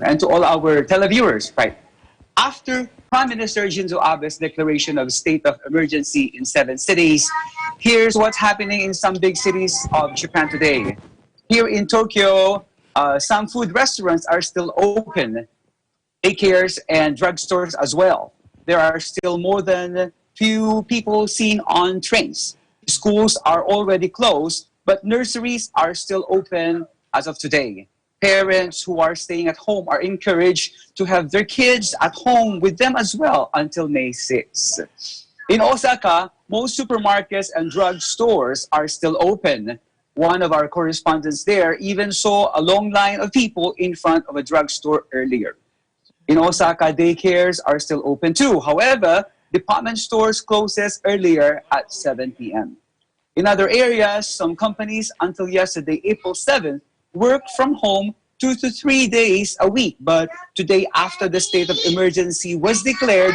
and to all our televiewers, right? After Prime Minister Shinzo Abe's declaration of state of emergency in 7 cities, here's what's happening in some big cities of Japan today. Here in Tokyo, some food restaurants are still open, daycares and drugstores as well. There are still more than few people seen on trains. Schools are already closed, but nurseries are still open as of today. Parents who are staying at home are encouraged to have their kids at home with them as well until May 6th. In Osaka, most supermarkets and drug stores are still open. One of our correspondents there even saw a long line of people in front of a drugstore earlier. In Osaka, daycares are still open too. However, department stores closes earlier at 7 p.m. In other areas, some companies until yesterday, April 7th, worked from home 2 to 3 days a week. But today, after the state of emergency was declared,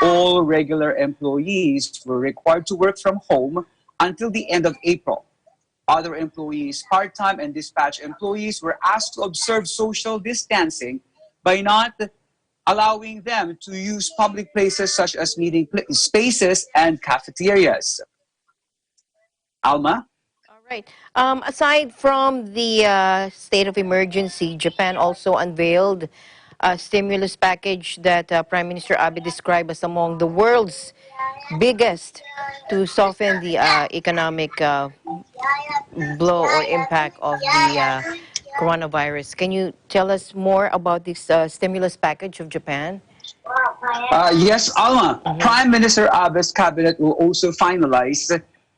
all regular employees were required to work from home until the end of April. Other employees, part-time and dispatch employees, were asked to observe social distancing by not allowing them to use public places such as meeting spaces and cafeterias. Alma? All right. Aside from the state of emergency, Japan also unveiled a stimulus package that Prime Minister Abe described as among the world's biggest to soften the economic blow or impact of the coronavirus. Can you tell us more about this stimulus package of Japan? Yes, Alma. Prime Minister Abe's cabinet will also finalize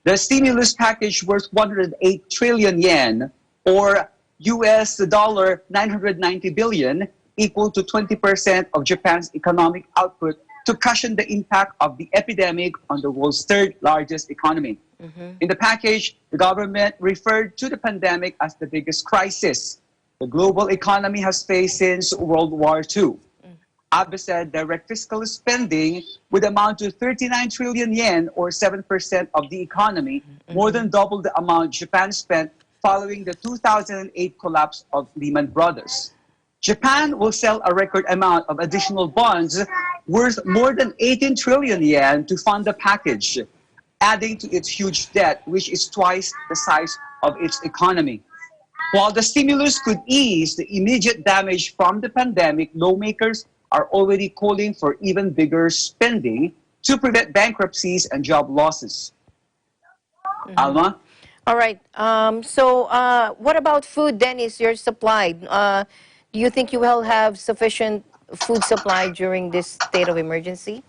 the stimulus package worth 108 trillion yen, or US dollar 990 billion, equal to 20% of Japan's economic output, to cushion the impact of the epidemic on the world's third largest economy. In the package, the government referred to the pandemic as the biggest crisis the global economy has faced since World War II. Abe said direct fiscal spending would amount to 39 trillion yen, or 7% of the economy, more than double the amount Japan spent following the 2008 collapse of Lehman Brothers. Japan will sell a record amount of additional bonds worth more than 18 trillion yen to fund the package, adding to its huge debt, which is twice the size of its economy. While the stimulus could ease the immediate damage from the pandemic, lawmakers are already calling for even bigger spending to prevent bankruptcies and job losses. Alma? All right. What about food, Dennis? Your supply. Do you think you will have sufficient food supply during this state of emergency?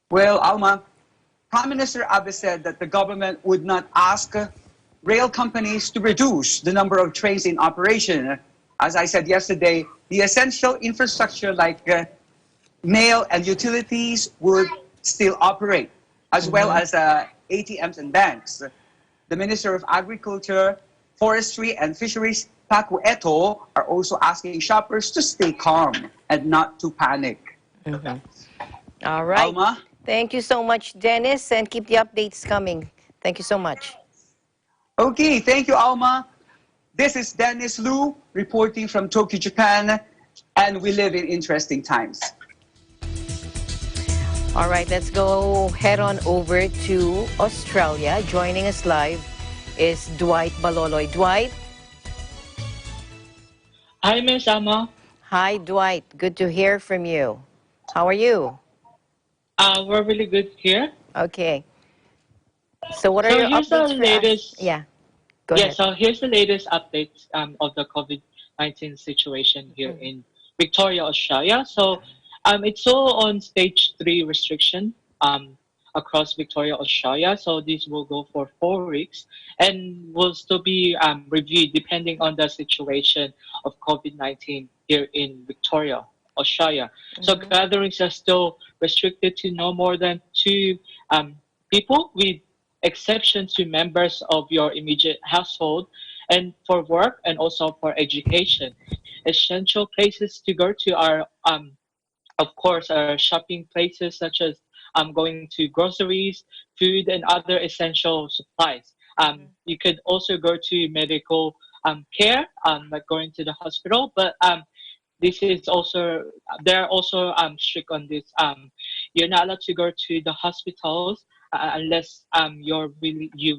Well, Alma, Prime Minister Abe said that the government would not ask rail companies to reduce the number of trains in operation. As I said yesterday, the essential infrastructure like mail and utilities would still operate, as well as ATMs and banks. The Minister of Agriculture, Forestry and Fisheries, Paku Eto, are also asking shoppers to stay calm and not to panic. All right. Alma? Thank you so much, Dennis, and keep the updates coming. Thank you so much. Okay, thank you, Alma. This is Dennis Lu reporting from Tokyo, Japan, and we live in interesting times. All right, let's go head on over to Australia. Joining us live is Dwight Baloloy. Dwight? Hi, Miss Alma. Hi, Dwight. Good to hear from you. How are you? We're really good here. Okay. So what are your here's the updates for latest. us? Yeah, go ahead. So here's the latest updates of the COVID-19 situation here in Victoria, Australia. So it's still on stage 3 restriction across Victoria, Australia. So this will go for 4 weeks and will still be reviewed depending on the situation of COVID-19 here in Victoria, Australia. So gatherings are still restricted to no more than 2 people, with exception to members of your immediate household, and for work and also for education. Essential places to go to are, of course, are shopping places such as going to groceries, food, and other essential supplies. You could also go to medical care, like going to the hospital, but this is also they're also strict on this. You're not allowed to go to the hospitals unless you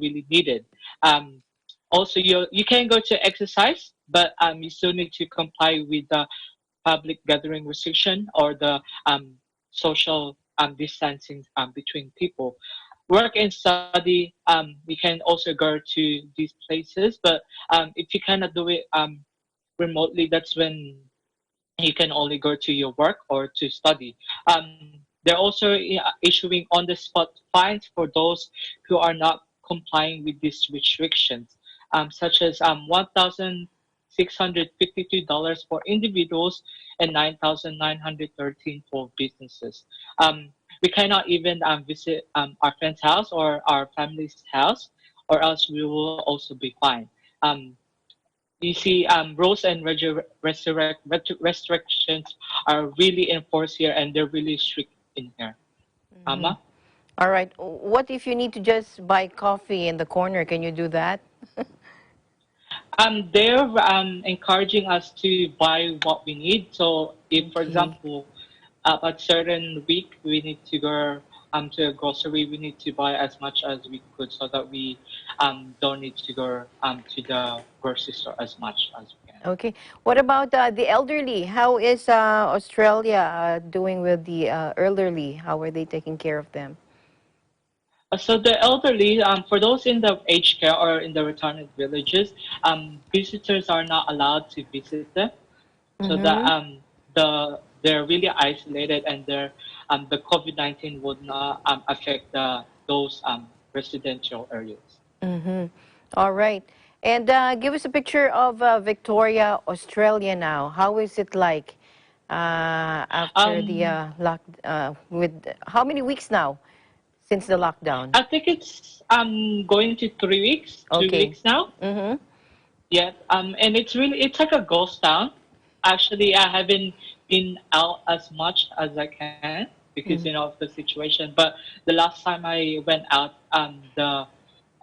really need it. Um, Also, you can go to exercise, but you still need to comply with the public gathering restriction or the social distancing between people. Work and study, we can also go to these places, but if you cannot do it remotely, that's when you can only go to your work or to study. They're also issuing on-the-spot fines for those who are not complying with these restrictions, such as $1,652 for individuals and 9,913 for businesses. We cannot even visit our friend's house or our family's house, or else we will also be fined. You see, rules and restrictions are really enforced here, and they're really strict in here. Ama? All right. What if you need to just buy coffee in the corner? Can you do that? They're encouraging us to buy what we need. So, if, for Okay. example, a certain week we need to go to a grocery, we need to buy as much as we could so that we don't need to go to the grocery store as much as we can. Okay. What about the elderly? How is Australia doing with the elderly? How are they taking care of them? So the elderly, for those in the aged care or in the retirement villages, visitors are not allowed to visit them, so that Mm-hmm. they're really isolated, and the COVID-19 would not affect those residential areas. Mm-hmm. All right. And give us a picture of Victoria, Australia now. How is it like after the Um, with how many weeks now since the lockdown? I think it's going to 3 weeks, two Okay. weeks now. Mm-hmm. Yeah, and it's like a ghost town. Actually, I haven't been out as much as I can because of the situation. But the last time I went out, the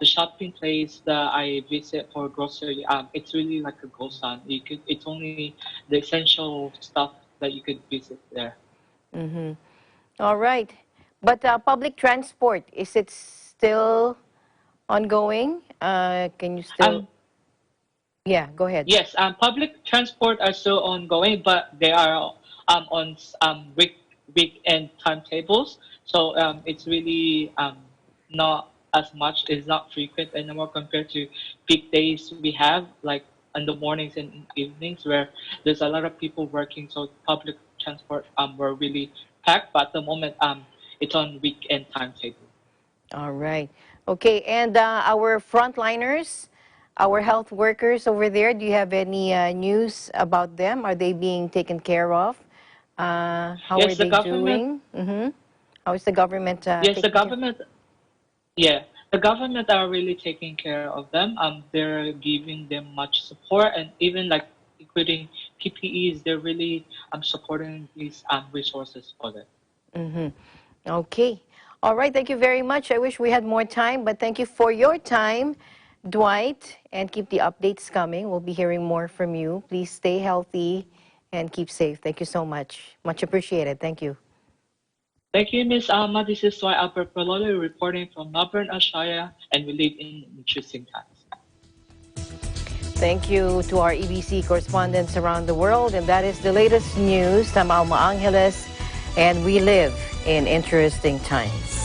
shopping place that I visit for grocery, it's really like a ghost town. It's only the essential stuff that you could visit there. Mm-hmm. All right. But public transport, is it still ongoing? Can you still? Um, Yeah, go ahead. Yes, public transport are still ongoing, but they are on weekend timetables. So it's really not as much. It's not frequent anymore compared to peak days we have, like in the mornings and evenings, where there's a lot of people working. So public transport were really packed, but at the moment it's on weekend timetable. All right. Okay, and our frontliners, our health workers over there, do you have any news about them? Are they being taken care of? How are Yes, the they government. doing? Mm-hmm. How is the government Yes, the taking care? government. Yeah, the government are really taking care of them. They're giving them much support, and even like including PPEs, they're really supporting these resources for them. Mm-hmm. Okay. All right. Thank you very much. I wish we had more time, but thank you for your time, Dwight, and keep the updates coming. We'll be hearing more from you. Please stay healthy and keep safe. Thank you so much. Much appreciated. Thank you. Thank you, Miss Alma. This is Dwight Albert Palolo reporting from Melbourne, Australia, and we live in interesting times. Thank you to our EBC correspondents around the world. And that is the latest news. I'm Alma Angeles, and we live in interesting times.